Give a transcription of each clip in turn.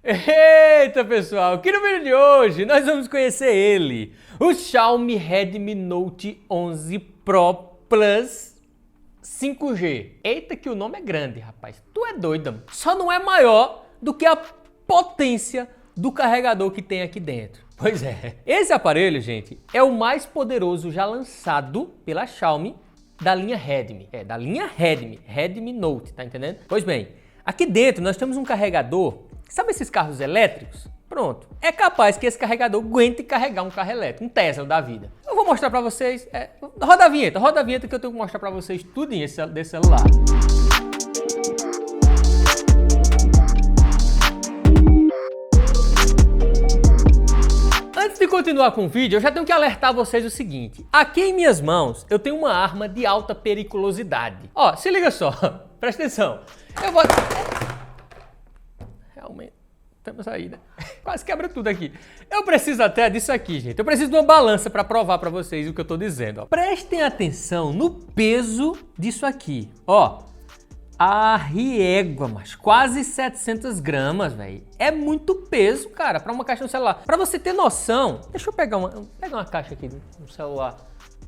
Eita pessoal, aqui no vídeo de hoje nós vamos conhecer ele, o Xiaomi Redmi Note 11 Pro Plus 5G. Eita que o nome é grande, rapaz, tu é doido, só não é maior do que a potência do carregador que tem aqui dentro. Pois é, esse aparelho, gente, é o mais poderoso já lançado pela Xiaomi da linha Redmi. Da linha Redmi Note, tá entendendo? Pois bem, aqui dentro nós temos um carregador. Sabe esses carros elétricos? Pronto. É capaz que esse carregador aguente carregar um carro elétrico, um Tesla da vida. Eu vou mostrar pra vocês. Roda a vinheta que eu tenho que mostrar pra vocês tudo desse celular. Antes de continuar com o vídeo, eu já tenho que alertar vocês o seguinte. Aqui em minhas mãos, eu tenho uma arma de alta periculosidade. Ó, se liga só. Presta atenção. Eu vou... Realmente, estamos aí, né? Quase quebra tudo aqui. Eu preciso até disso aqui, gente. Eu preciso de uma balança para provar para vocês o que eu tô dizendo. Ó. Prestem atenção no peso disso aqui. Ó, a riégua, mas quase 700 gramas, velho. É muito peso, cara, para uma caixa de celular. Para você ter noção, deixa eu pegar uma caixa aqui no celular.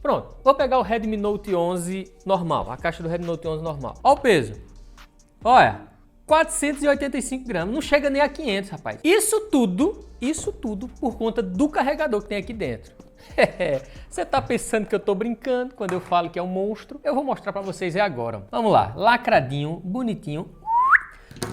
Pronto, vou pegar o Redmi Note 11 normal, a caixa do Redmi Note 11 normal. Ó o peso. Olha. 485 gramas, não chega nem a 500, rapaz. Isso tudo por conta do carregador que tem aqui dentro. Você tá pensando que eu tô brincando quando eu falo que é um monstro? Eu vou mostrar pra vocês agora. Vamos lá, lacradinho, bonitinho,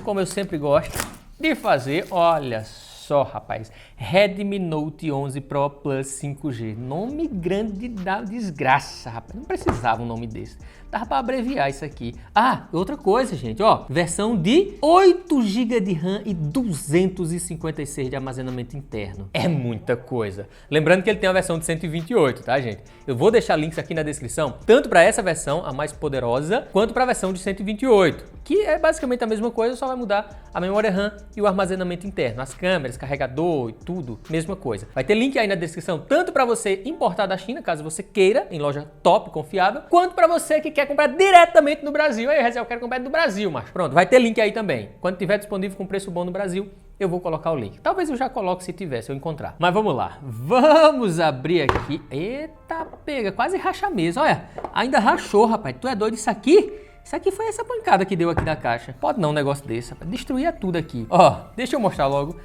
como eu sempre gosto de fazer. Olha só, rapaz, Redmi Note 11 Pro Plus 5G. Nome grande da desgraça, rapaz. Não precisava um nome desse. Dava para abreviar isso aqui. Ah, outra coisa, gente, ó. Versão de 8 GB de RAM e 256 de armazenamento interno. É muita coisa. Lembrando que ele tem a versão de 128, tá, gente? Eu vou deixar links aqui na descrição, tanto para essa versão, a mais poderosa, quanto para a versão de 128, que é basicamente a mesma coisa, só vai mudar a memória RAM e o armazenamento interno. As câmeras, carregador e tudo, mesma coisa. Vai ter link aí na descrição, tanto para você importar da China, caso você queira, em loja top, confiável, quanto para você que quer comprar diretamente no Brasil. Aí, Rezel, eu quero comprar do Brasil, mas pronto, vai ter link aí também. Quando tiver disponível com preço bom no Brasil, eu vou colocar o link. Talvez eu já coloque se tiver, se eu encontrar. Mas vamos lá. Vamos abrir aqui. Eita, pega, quase racha mesmo. Olha, ainda rachou, rapaz. Tu é doido isso aqui? Isso aqui foi essa pancada que deu aqui da caixa. Pode não um negócio desse, rapaz. Destruía tudo aqui. Ó, deixa eu mostrar logo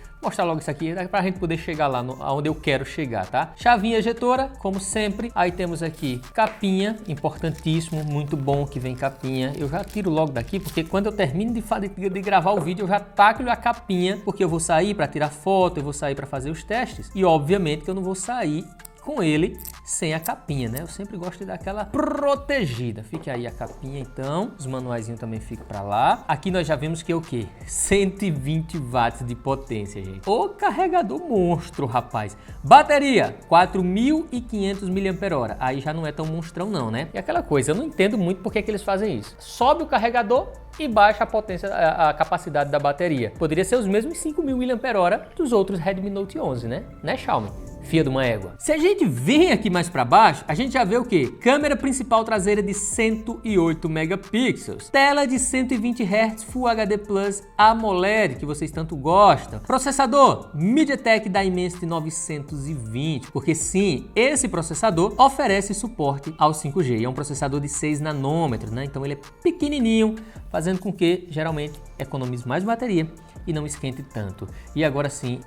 isso aqui, pra gente poder chegar lá onde eu quero chegar, tá? Chavinha ejetora, como sempre. Aí temos aqui capinha, importantíssimo, muito bom que vem capinha. Eu já tiro logo daqui, porque quando eu termino de gravar o vídeo, eu já taco a capinha, porque eu vou sair para tirar foto, eu vou sair para fazer os testes. E obviamente que eu não vou sair com ele sem a capinha, né? Eu sempre gosto de dar aquela protegida. Fica aí a capinha, então. Os manuaizinhos também ficam para lá. Aqui nós já vimos que é o quê? 120 watts de potência, gente. O carregador monstro, rapaz. Bateria, 4.500 mAh. Aí já não é tão monstrão não, né? E aquela coisa, eu não entendo muito por que eles fazem isso. Sobe o carregador e baixa a potência, a capacidade da bateria. Poderia ser os mesmos 5.000 mAh dos outros Redmi Note 11, né? Né, Xiaomi? Fia de uma égua. Se a gente vem aqui mais para baixo, a gente já vê o quê? Câmera principal traseira de 108 megapixels, tela de 120 Hz Full HD Plus AMOLED, que vocês tanto gostam. Processador MediaTek Dimensity 920, porque sim, esse processador oferece suporte ao 5G. É um processador de 6 nanômetros, né? Então ele é pequenininho, fazendo com que geralmente economize mais bateria e não esquente tanto. E agora sim,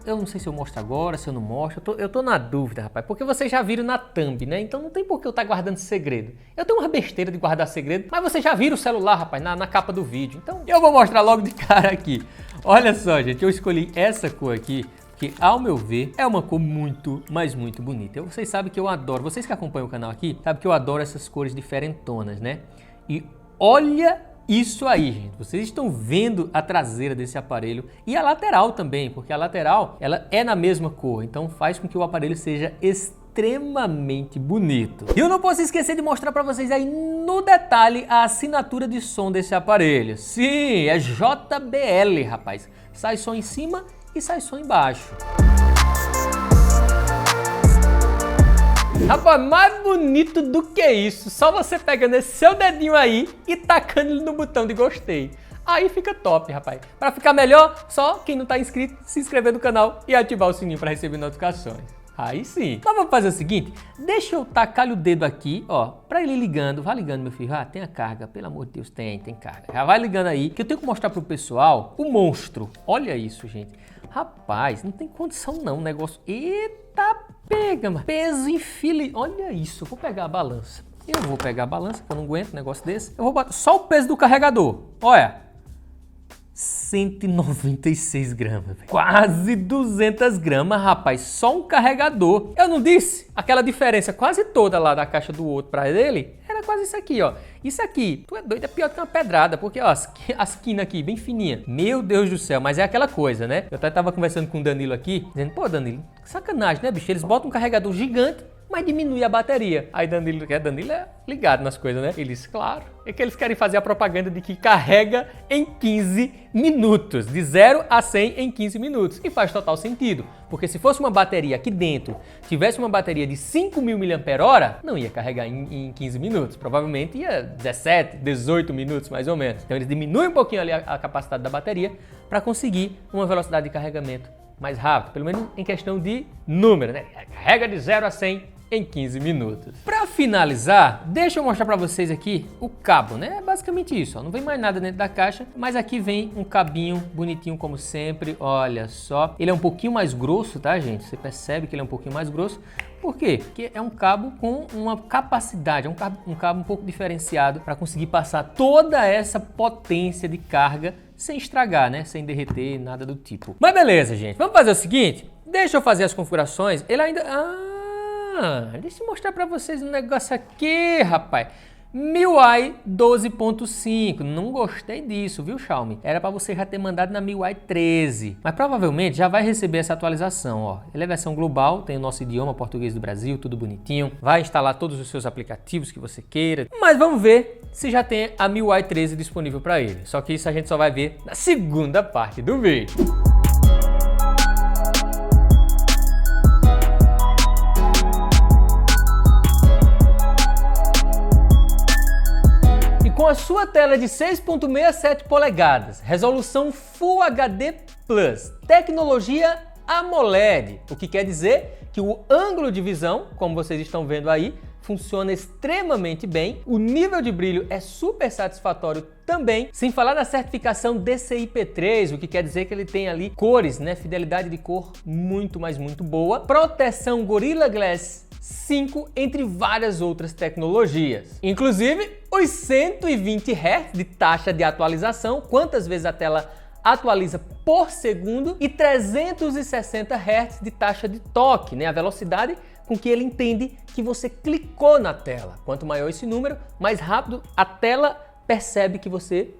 eu não sei se eu mostro agora, se eu não mostro, eu tô na dúvida, rapaz, porque vocês já viram na thumb, né? Então não tem por que eu estar guardando segredo. Eu tenho uma besteira de guardar segredo, mas vocês já viram o celular, rapaz, na capa do vídeo. Então eu vou mostrar logo de cara aqui. Olha só, gente, eu escolhi essa cor aqui, que ao meu ver é uma cor muito, mas muito bonita. Vocês sabem que eu adoro, vocês que acompanham o canal aqui, sabem que eu adoro essas cores diferentonas, né? E olha isso aí, gente, vocês estão vendo a traseira desse aparelho e a lateral também, porque a lateral ela é na mesma cor, então faz com que o aparelho seja extremamente bonito. E eu não posso esquecer de mostrar para vocês aí no detalhe a assinatura de som desse aparelho. Sim, é JBL, rapaz. Sai som em cima e sai som embaixo. Rapaz, mais bonito do que isso, só você pegando esse seu dedinho aí e tacando ele no botão de gostei. Aí fica top, rapaz. Para ficar melhor, só quem não tá inscrito, se inscrever no canal e ativar o sininho para receber notificações. Aí sim. Então vamos fazer o seguinte, deixa eu tacar o dedo aqui, ó, pra ele ligando. Vai ligando, meu filho. Ah, tem a carga, pelo amor de Deus, tem carga. Já vai ligando aí, que eu tenho que mostrar pro pessoal o monstro. Olha isso, gente. Rapaz, não tem condição não, o negócio. Eita, pega, mano. Peso infeliz. Olha isso, eu vou pegar a balança. Eu vou pegar a balança, que eu não aguento um negócio desse. Eu vou botar só o peso do carregador. Olha. 196 gramas, véio. Quase 200 gramas, rapaz, só um carregador. Eu não disse? Aquela diferença quase toda lá da caixa do outro para ele, era quase isso aqui, ó. Isso aqui, tu é doido, é pior que uma pedrada, porque ó, as quinas aqui, bem fininha. Meu Deus do céu, mas é aquela coisa, né? Eu até tava conversando com o Danilo aqui, dizendo, pô, Danilo, sacanagem, né, bicho? Eles botam um carregador gigante, mas diminui a bateria. Aí Danilo é ligado nas coisas, né? Ele disse, claro, é que eles querem fazer a propaganda de que carrega em 15 minutos, de 0 a 100 em 15 minutos. E faz total sentido, porque se fosse uma bateria aqui dentro, tivesse uma bateria de 5.000 mAh, não ia carregar em 15 minutos, provavelmente ia 17, 18 minutos mais ou menos. Então eles diminuem um pouquinho ali a capacidade da bateria para conseguir uma velocidade de carregamento mais rápido, pelo menos em questão de número, né? Carrega de 0 a 100 em 15 minutos. Para finalizar, deixa eu mostrar para vocês aqui o cabo, né? É basicamente isso, ó. Não vem mais nada dentro da caixa, mas aqui vem um cabinho bonitinho como sempre, olha só. Ele é um pouquinho mais grosso, tá, gente? Você percebe que ele é um pouquinho mais grosso. Por quê? Porque é um cabo com uma capacidade, um cabo um pouco diferenciado para conseguir passar toda essa potência de carga sem estragar, né? Sem derreter, nada do tipo. Mas beleza, gente. Vamos fazer o seguinte, deixa eu fazer as configurações. Ele ainda... deixa eu mostrar para vocês um negócio aqui, rapaz. MIUI 12.5, não gostei disso, viu, Xiaomi? Era para você já ter mandado na MIUI 13, mas provavelmente já vai receber essa atualização, ó. Ele é versão global, tem o nosso idioma, português do Brasil, tudo bonitinho. Vai instalar todos os seus aplicativos que você queira, mas vamos ver se já tem a MIUI 13 disponível para ele. Só que isso a gente só vai ver na segunda parte do vídeo. Com a sua tela de 6.67 polegadas, resolução Full HD+, tecnologia AMOLED, o que quer dizer que o ângulo de visão, como vocês estão vendo aí, funciona extremamente bem, o nível de brilho é super satisfatório também, sem falar da certificação DCI-P3, o que quer dizer que ele tem ali cores, né, fidelidade de cor muito, mas muito boa, proteção Gorilla Glass 5, entre várias outras tecnologias. Inclusive, os 120 Hz de taxa de atualização, quantas vezes a tela atualiza por segundo, e 360 Hz de taxa de toque, né? A velocidade com que ele entende que você clicou na tela. Quanto maior esse número, mais rápido a tela percebe que você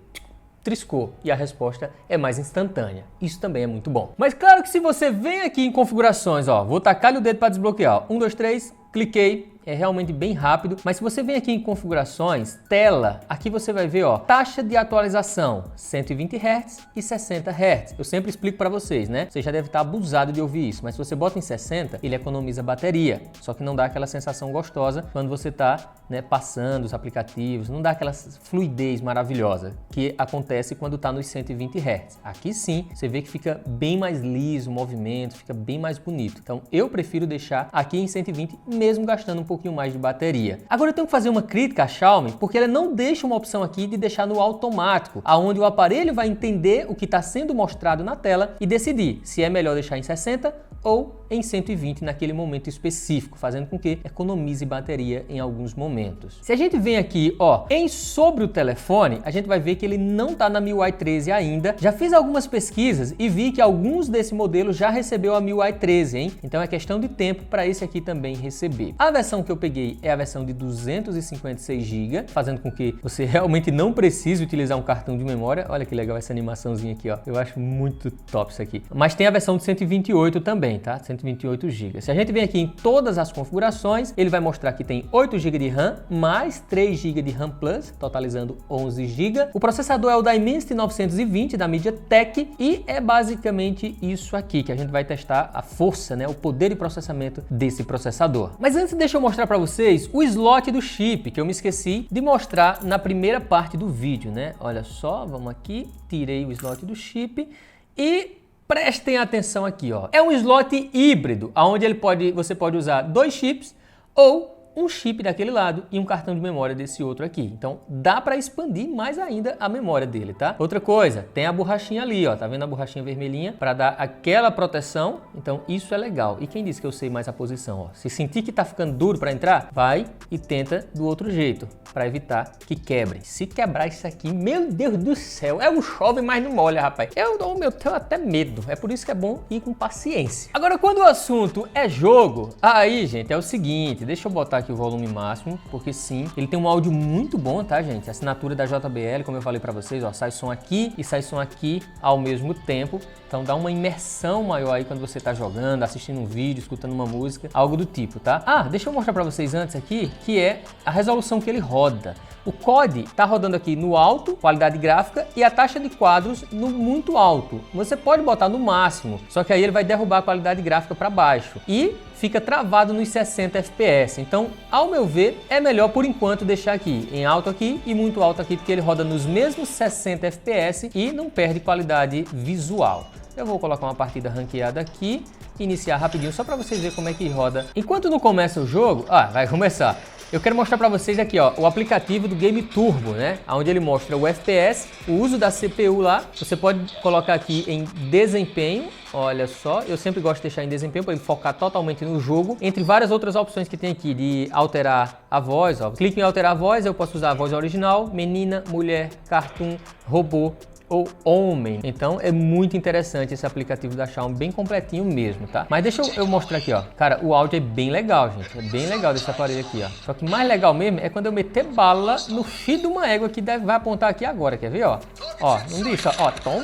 triscou e a resposta é mais instantânea. Isso também é muito bom. Mas claro que se você vem aqui em configurações, ó, vou tacar o dedo para desbloquear. 1, 2, 3, cliquei. É realmente bem rápido, mas se você vem aqui em configurações, tela, aqui você vai ver, ó, taxa de atualização 120 Hz e 60 Hz. Eu sempre explico para vocês, né? Você já deve estar abusado de ouvir isso, mas se você bota em 60, ele economiza bateria, só que não dá aquela sensação gostosa quando você tá, né, passando os aplicativos, não dá aquela fluidez maravilhosa que acontece quando tá nos 120 Hz. Aqui sim, você vê que fica bem mais liso o movimento, fica bem mais bonito. Então eu prefiro deixar aqui em 120, mesmo gastando um pouquinho mais de bateria. Agora eu tenho que fazer uma crítica à Xiaomi, porque ela não deixa uma opção aqui de deixar no automático, aonde o aparelho vai entender o que está sendo mostrado na tela e decidir se é melhor deixar em 60 ou em 120 naquele momento específico, fazendo com que economize bateria em alguns momentos. Se a gente vem aqui, ó, em sobre o telefone, a gente vai ver que ele não está na MIUI 13 ainda. Já fiz algumas pesquisas e vi que alguns desse modelo já recebeu a MIUI 13, hein? Então é questão de tempo para esse aqui também receber. A versão que eu peguei é a versão de 256 GB, fazendo com que você realmente não precise utilizar um cartão de memória. Olha que legal essa animaçãozinha aqui, ó. Eu acho muito top isso aqui. Mas tem a versão de 128 também. também, tá? 128 GB. Se a gente vem aqui em todas as configurações, ele vai mostrar que tem 8 GB de RAM, mais 3 GB de RAM Plus, totalizando 11 GB. O processador é o Dimensity 920 da MediaTek e é basicamente isso aqui, que a gente vai testar a força, né? O poder de processamento desse processador. Mas antes, deixa eu mostrar para vocês o slot do chip, que eu me esqueci de mostrar na primeira parte do vídeo, né? Olha só, vamos aqui, tirei o slot do chip e prestem atenção aqui, ó. É um slot híbrido, onde você pode usar 2 chips ou um chip daquele lado e um cartão de memória desse outro aqui. Então dá para expandir mais ainda a memória dele, tá? Outra coisa, tem a borrachinha ali, ó. Tá vendo a borrachinha vermelhinha? Para dar aquela proteção. Então isso é legal. E quem disse que eu sei mais a posição, ó? Se sentir que tá ficando duro para entrar, vai e tenta do outro jeito, para evitar que quebre. Se quebrar isso aqui, meu Deus do céu, é um chove, mas não molha, rapaz. Eu tenho até medo. É por isso que é bom ir com paciência. Agora, quando o assunto é jogo, aí, gente, é o seguinte, deixa eu botar aqui o volume máximo, porque sim, ele tem um áudio muito bom, tá, gente? A assinatura da JBL, como eu falei pra vocês, ó, sai som aqui e sai som aqui ao mesmo tempo. Então dá uma imersão maior aí quando você tá jogando, assistindo um vídeo, escutando uma música, algo do tipo, tá? Ah, deixa eu mostrar pra vocês antes aqui, que é a resolução que ele roda. O COD tá rodando aqui no alto, qualidade gráfica, e a taxa de quadros no muito alto. Você pode botar no máximo, só que aí ele vai derrubar a qualidade gráfica para baixo e fica travado nos 60 FPS. Então, ao meu ver, é melhor por enquanto deixar aqui em alto aqui e muito alto aqui, porque ele roda nos mesmos 60 FPS e não perde qualidade visual. Eu vou colocar uma partida ranqueada aqui, iniciar rapidinho só para vocês verem como é que roda. Enquanto não começa o jogo, vai começar. Eu quero mostrar para vocês aqui, ó, o aplicativo do Game Turbo, né? Onde ele mostra o FPS, o uso da CPU lá. Você pode colocar aqui em desempenho. Olha só, eu sempre gosto de deixar em desempenho para ele focar totalmente no jogo. Entre várias outras opções que tem aqui de alterar a voz, ó. Clique em alterar a voz, eu posso usar a voz original, menina, mulher, cartoon, robô ou homem. Então é muito interessante esse aplicativo da Xiaomi, bem completinho mesmo, tá? Mas deixa eu mostrar aqui, ó. Cara, o áudio é bem legal, gente. É bem legal desse aparelho aqui, ó. Só que mais legal mesmo é quando eu meter bala no fio de uma égua que vai apontar aqui agora, quer ver, ó? Ó, não deixa, ó. Tom,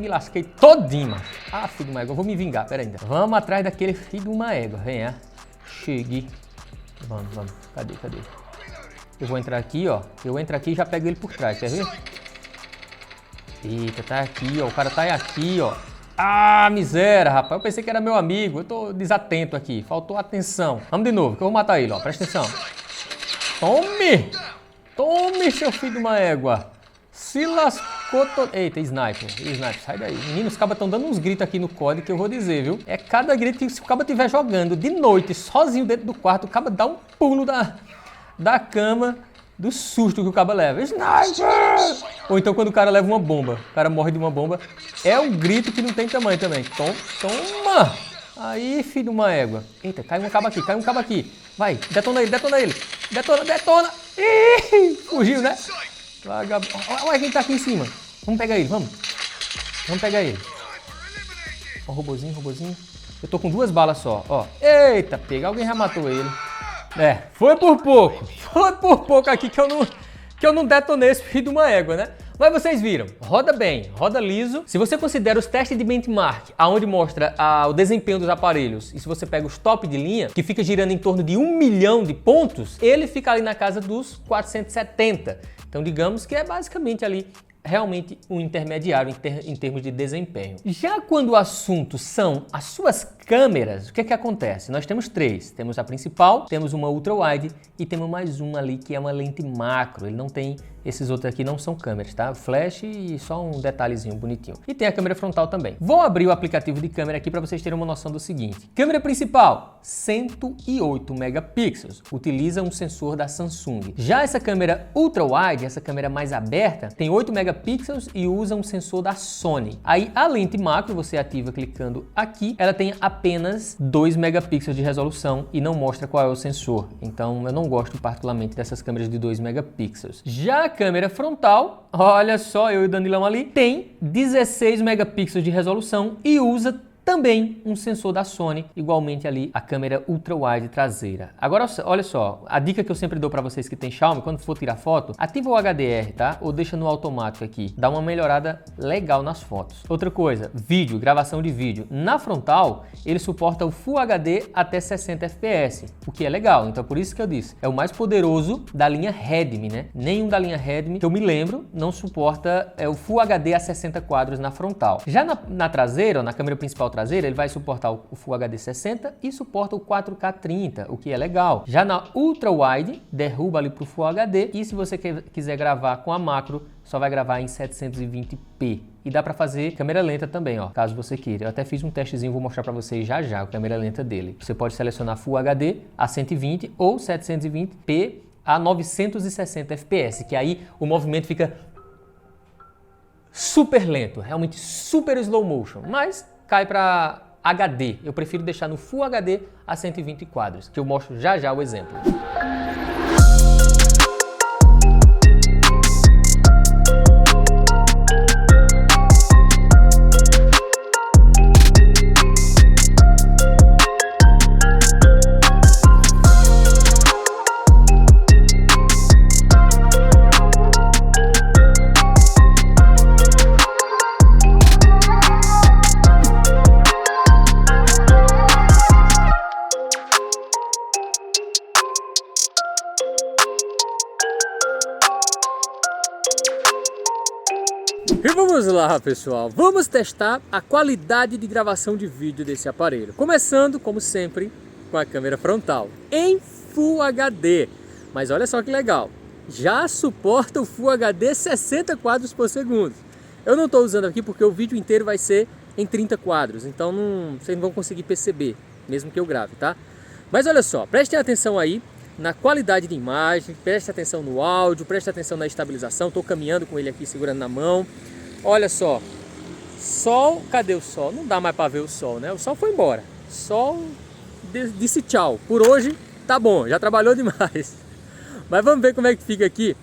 me lasquei todinho, mano. Ah, fio de uma égua, eu vou me vingar, pera ainda. Vamos atrás daquele fio de uma égua, venha. Chegue. Vamos. Cadê? Eu vou entrar aqui, ó. Eu entro aqui e já pego ele por trás, quer ver? Eita, tá aqui, ó. O cara tá aqui, ó. Ah, miséria, rapaz. Eu pensei que era meu amigo. Eu tô desatento aqui. Faltou atenção. Vamos de novo, que eu vou matar ele, ó. Presta atenção. Tome, seu filho de uma égua. Se lascou todo... Eita, sniper, sai daí. Meninos, os cabas estão dando uns gritos aqui no COD que eu vou dizer, viu? É cada grito que se o caba estiver jogando de noite, sozinho dentro do quarto, o caba dá um pulo da cama, do susto que o caba leva. Sniper! Ou então quando o cara leva uma bomba, o cara morre de uma bomba, é um grito que não tem tamanho também. Toma! Aí, filho de uma égua. Eita, cai um cabo aqui. Vai, detona ele. Detona! Ih, fugiu, né? Olha quem tá aqui em cima. Vamos pegar ele, vamos pegar ele. Ó, robozinho. Eu tô com 2 balas só, ó. Eita, pega, alguém já matou ele. Foi por pouco aqui que eu não detonei esse filho de uma égua, né? Mas vocês viram, roda bem, roda liso. Se você considera os testes de benchmark, aonde mostra o desempenho dos aparelhos, e se você pega os top de linha, que fica girando em torno de 1 milhão de pontos, ele fica ali na casa dos 470. Então digamos que é basicamente ali realmente um intermediário em termos de desempenho. Já quando o assunto são as suas câmeras, o que é que acontece? Nós temos 3. Temos a principal, temos uma ultra wide e temos mais uma ali que é uma lente macro. Ele não tem, esses outros aqui não são câmeras, tá? Flash e só um detalhezinho bonitinho. E tem a câmera frontal também. Vou abrir o aplicativo de câmera aqui para vocês terem uma noção do seguinte. Câmera principal, 108 megapixels. Utiliza um sensor da Samsung. Já essa câmera ultra wide, essa câmera mais aberta, tem 8 megapixels e usa um sensor da Sony. Aí a lente macro você ativa clicando aqui. Ela tem apenas 2 megapixels de resolução e não mostra qual é o sensor. Então eu não gosto particularmente dessas câmeras de 2 megapixels. Já a câmera frontal, olha só, eu e o Danilão ali, tem 16 megapixels de resolução e usa também um sensor da Sony, igualmente ali a câmera ultra-wide traseira. Agora, olha só, a dica que eu sempre dou para vocês que tem Xiaomi, quando for tirar foto, ativa o HDR, tá? Ou deixa no automático aqui, dá uma melhorada legal nas fotos. Outra coisa, vídeo, gravação de vídeo. Na frontal, ele suporta o Full HD até 60 fps, o que é legal, então por isso que eu disse, é o mais poderoso da linha Redmi, né? Nenhum da linha Redmi, que eu me lembro, não suporta o Full HD a 60 quadros na frontal. Já na traseira, ou na câmera principal traseira, ele vai suportar o Full HD 60 e suporta o 4K 30, o que é legal. Já na Ultra Wide, derruba ali para o Full HD e se você quiser gravar com a macro, só vai gravar em 720p. E dá para fazer câmera lenta também, ó, caso você queira. Eu até fiz um testezinho, vou mostrar para vocês já a câmera lenta dele. Você pode selecionar Full HD a 120 ou 720p a 960 fps, que aí o movimento fica super lento, realmente super slow motion, mas cai para HD. Eu prefiro deixar no Full HD a 120 quadros, que eu mostro já o exemplo. E vamos lá, pessoal, vamos testar a qualidade de gravação de vídeo desse aparelho. Começando, como sempre, com a câmera frontal, em Full HD. Mas olha só que legal, já suporta o Full HD 60 quadros por segundo. Eu não estou usando aqui porque o vídeo inteiro vai ser em 30 quadros, então vocês não vão conseguir perceber, mesmo que eu grave, tá? Mas olha só, prestem atenção aí na qualidade de imagem, preste atenção no áudio, preste atenção na estabilização. Estou caminhando com ele aqui, segurando na mão. Olha só, sol, cadê o sol? Não dá mais para ver o sol, né? O sol foi embora. Sol disse tchau. Por hoje tá bom, já trabalhou demais. Mas vamos ver como é que fica aqui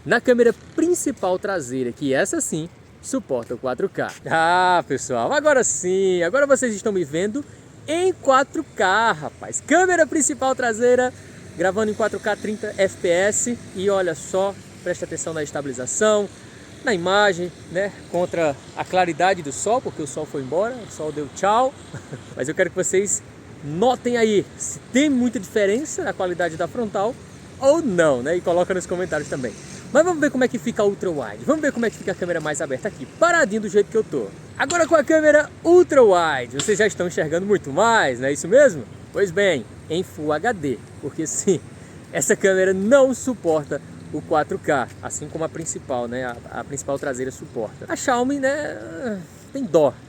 na câmera principal traseira, que essa sim suporta o 4K. Ah, pessoal, agora sim, agora vocês estão me vendo em 4K, rapaz. Câmera principal traseira gravando em 4K 30 fps e olha só, preste atenção na estabilização, na imagem, né, contra a claridade do sol, porque o sol foi embora, o sol deu tchau. Mas eu quero que vocês notem aí se tem muita diferença na qualidade da frontal ou não, né, e coloca nos comentários também. Mas vamos ver como é que fica a Ultra Wide, vamos ver como é que fica a câmera mais aberta aqui, paradinho do jeito que eu tô. Agora com a câmera Ultra Wide, vocês já estão enxergando muito mais, não é isso mesmo? Pois bem, em Full HD, porque sim, essa câmera não suporta o 4K, assim como a principal, né? A principal traseira suporta. A Xiaomi, né,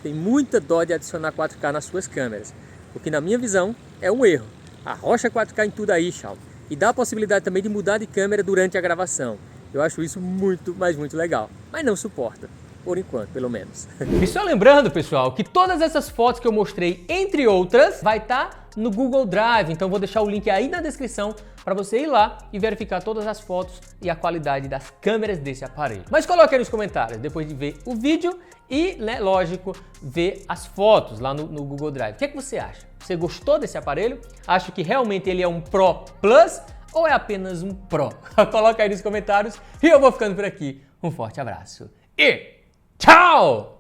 tem muita dó de adicionar 4K nas suas câmeras, o que na minha visão é um erro. Arrocha 4K em tudo aí, Xiaomi, e dá a possibilidade também de mudar de câmera durante a gravação. Eu acho isso muito, mas muito legal, mas não suporta. Por enquanto, pelo menos. E só lembrando, pessoal, que todas essas fotos que eu mostrei, entre outras, vai estar no Google Drive. Então vou deixar o link aí na descrição para você ir lá e verificar todas as fotos e a qualidade das câmeras desse aparelho. Mas coloque aí nos comentários, depois de ver o vídeo e, né, lógico, ver as fotos lá no Google Drive. O que é que você acha? Você gostou desse aparelho? Acha que realmente ele é um Pro Plus ou é apenas um Pro? Coloca aí nos comentários e eu vou ficando por aqui. Um forte abraço e tchau!